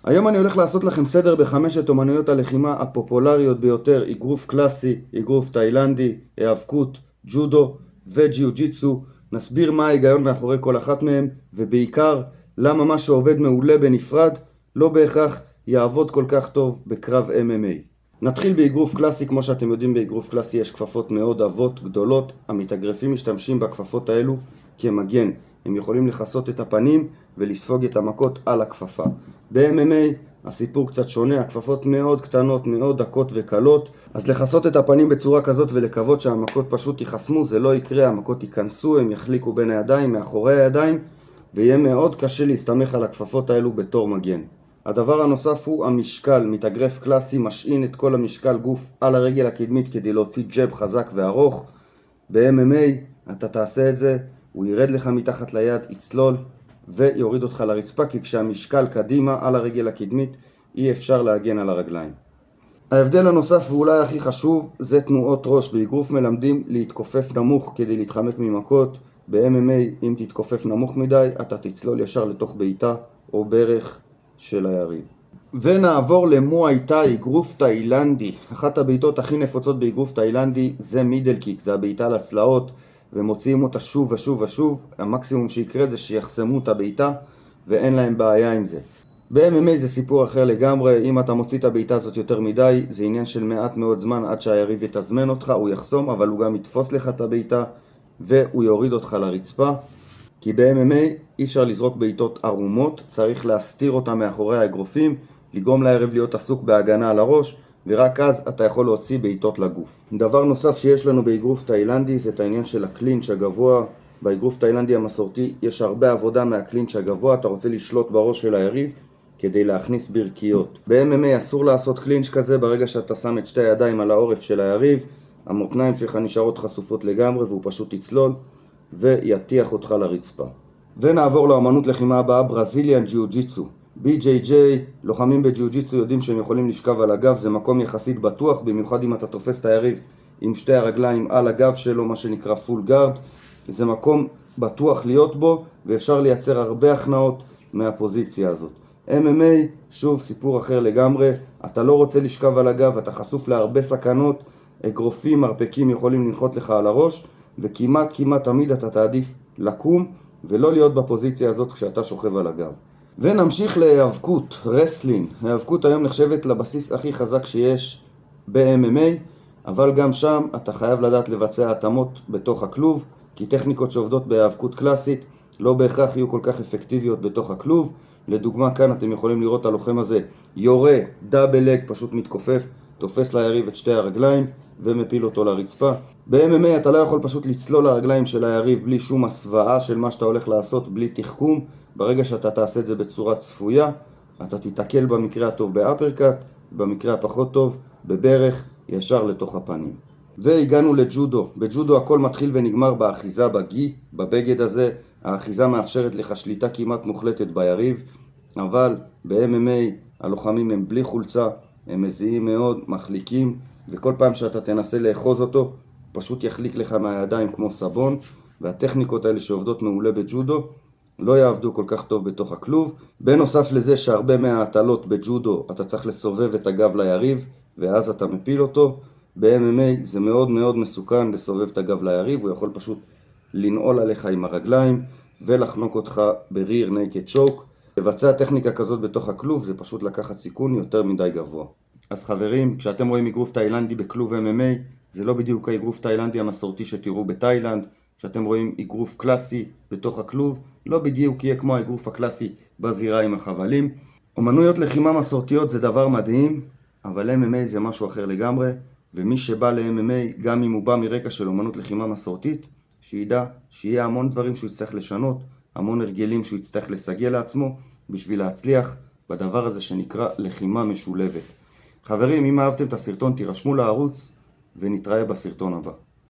היום אני הולך לעשות לכם סדר בחמשת אומנויות הלחימה הפופולריות ביותר: אגרוף קלאסי, אגרוף תאילנדי, היאבקות, ג'ודו וג'יו-ג'יטסו. נסביר מה ההיגיון מאחורי כל אחת מהם, ובעיקר למה מה שעובד מעולה בנפרד לא בהכרח יעבוד כל כך טוב בקרב MMA. נתחיל באגרוף קלאסי. כמו שאתם יודעים, באגרוף קלאסי יש כפפות מאוד עבות גדולות. המתאגרפים משתמשים בכפפות האלו כמגן. הם יכולים לכסות את הפנים ולספוג את המכות על הכפפה. ב-MMA הסיפור קצת שונה, הכפפות מאוד קטנות, מאוד דקות וקלות, אז לכסות את הפנים בצורה כזאת ולקוות שהמכות פשוט ייחסמו, זה לא יקרה. המכות ייכנסו, הם יחליקו בין הידיים, מאחורי הידיים, ויהיה מאוד קשה להסתמך על הכפפות האלו בתור מגן. הדבר הנוסף הוא המשקל. מתאגרף קלאסי משעין את כל המשקל גוף על הרגל הקדמית כדי להוציא ג'ב חזק וארוך. ב-MMA אתה תעשה את זה, הוא ירד לך מתחת ליד, יצלול ויוריד אותך לרצפה, כי כשהמשקל קדימה על הרגל הקדמית אי אפשר להגן על הרגליים. ההבדל הנוסף ואולי הכי חשוב זה תנועות ראש. באגרוף מלמדים להתכופף נמוך כדי להתחמק ממכות. ב-MMA אם תתכופף נמוך מדי אתה תצלול ישר לתוך בעיטה או ברך של היריב. ונעבור למואי טאי, אגרוף תאילנדי. אחת הבעיטות הכי נפוצות באגרוף תאילנדי זה מידל קיק, זה הבעיטה לצלעות, ומוציאים אותה שוב ושוב ושוב. המקסימום שיקרה זה שיחסמו את הבעיטה ואין להם בעיה עם זה. ב-MMA זה סיפור אחר לגמרי. אם אתה מוציא את הבעיטה הזאת יותר מדי, זה עניין של מעט מאוד זמן עד שהיריב יתזמן אותך. הוא יחסום, אבל הוא גם יתפוס לך את הבעיטה והוא יוריד אותך לרצפה. כי ב-MMA אי אפשר לזרוק בעיטות ערומות, צריך להסתיר אותה מאחורי האגרופים, לגרום ליריב להיות עסוק בהגנה על הראש, ורק אז אתה יכול להוציא בעיטות לגוף. דבר נוסף שיש לנו באגרוף תאילנדי זה את העניין של הקלינץ' הגבוה. באגרוף תאילנדי המסורתי יש הרבה עבודה מהקלינץ' הגבוה. אתה רוצה לשלוט בראש של היריב כדי להכניס ברכיות. ב-MMA אסור לעשות קלינץ' כזה. ברגע שאתה שם את שתי הידיים על העורף של היריב, המותניים שלך נשארות חשופות לגמרי והוא פשוט יצלול ויתיח אותך לרצפה. ונעבור לאמנות לחימה הבאה, ברזיליאן ג'יו-ג'יטסו. BJJ, לוחמים בג'יו-ג'יטסו יודעים שהם יכולים לשכב על הגב. זה מקום יחסית בטוח, במיוחד אם אתה תופס את היריב עם שתי הרגליים על הגב שלו, מה שנקרא פול גארד. זה מקום בטוח להיות בו ואפשר לייצר הרבה הכנעות מהפוזיציה הזאת. MMA, שוב סיפור אחר לגמרי. אתה לא רוצה לשכב על הגב, אתה חשוף להרבה סכנות. אגרופים, מרפקים יכולים לנחות לך על הראש, וכמעט תמיד אתה תעדיף לקום ולא להיות בפוזיציה הזאת כשאתה שוכב על הגב. ונמשיך להיאבקות, רסלינג. ההיאבקות היום נחשבת לבסיס הכי חזק שיש ב-MMA, אבל גם שם אתה חייב לדעת לבצע התאמות בתוך הכלוב, כי טכניקות שעובדות בהיאבקות קלאסית לא בהכרח יהיו כל כך אפקטיביות בתוך הכלוב. לדוגמה, כאן אתם יכולים לראות הלוחם הזה יורה דאבל לג, פשוט מתכופף, תופס ליריב את שתי הרגליים ומפיל אותו לרצפה. ב-MMA אתה לא יכול פשוט לצלול לרגליים של היריב בלי שום הסוואה של מה שאתה הולך לעשות, בלי תחכום. ברגע שאתה תעשה את זה בצורה צפויה, אתה תתקל במקרה הטוב באפרקאט, במקרה הפחות טוב בברך ישר לתוך הפנים. והגענו לג'ודו. בג'ודו הכל מתחיל ונגמר באחיזה בגי, בבגד הזה. האחיזה מאפשרת לך שליטה כמעט מוחלטת ביריב, אבל ב-MMA הלוחמים הם בלי חולצה, הם מזיעים מאוד, מחליקים, וכל פעם שאתה תנסה לאחוז אותו, פשוט יחליק לך מהידיים כמו סבון. והטכניקות האלה שעובדות מעולה בג'ודו לא יעבדו כל כך טוב בתוך הכלוב. בנוסף לזה שהרבה מההטלות בג'ודו אתה צריך לסובב את הגב ליריב ואז אתה מפיל אותו. ב-MMA זה מאוד מאוד מסוכן לסובב את הגב ליריב, הוא יכול פשוט לנעול עליך עם הרגליים ולחנוק אותך בריר נייקד צ'וק. לבצע טכניקה כזאת בתוך הכלוב זה פשוט לקחת סיכון יותר מדי גבוה. אז חברים, כשאתם רואים אגרוף תאילנדי בכלוב MMA, זה לא בדיוק האגרוף תאילנדי המסורתי שתראו בתאילנד. כשאתם רואים אגרוף קלאסי בתוך הכלוב, לא בדיוק יהיה כמו האגרוף הקלאסי בזירה עם החבלים. אומנויות לחימה מסורתיות זה דבר מדהים, אבל MMA זה משהו אחר לגמרי, ומי שבא ל-MMA, גם אם הוא בא מרקע של אומנות לחימה מסורתית, שידע שיהיה המון דברים שהוא יצטרך לשנות, המון הרגלים שהוא יצטרך לסגל לעצמו, בשביל להצליח בדבר הזה שנקרא לחימה משולבת. חברים, אם אהבתם את הסרטון תירשמו לערוץ ונתראה בסרטון הבא.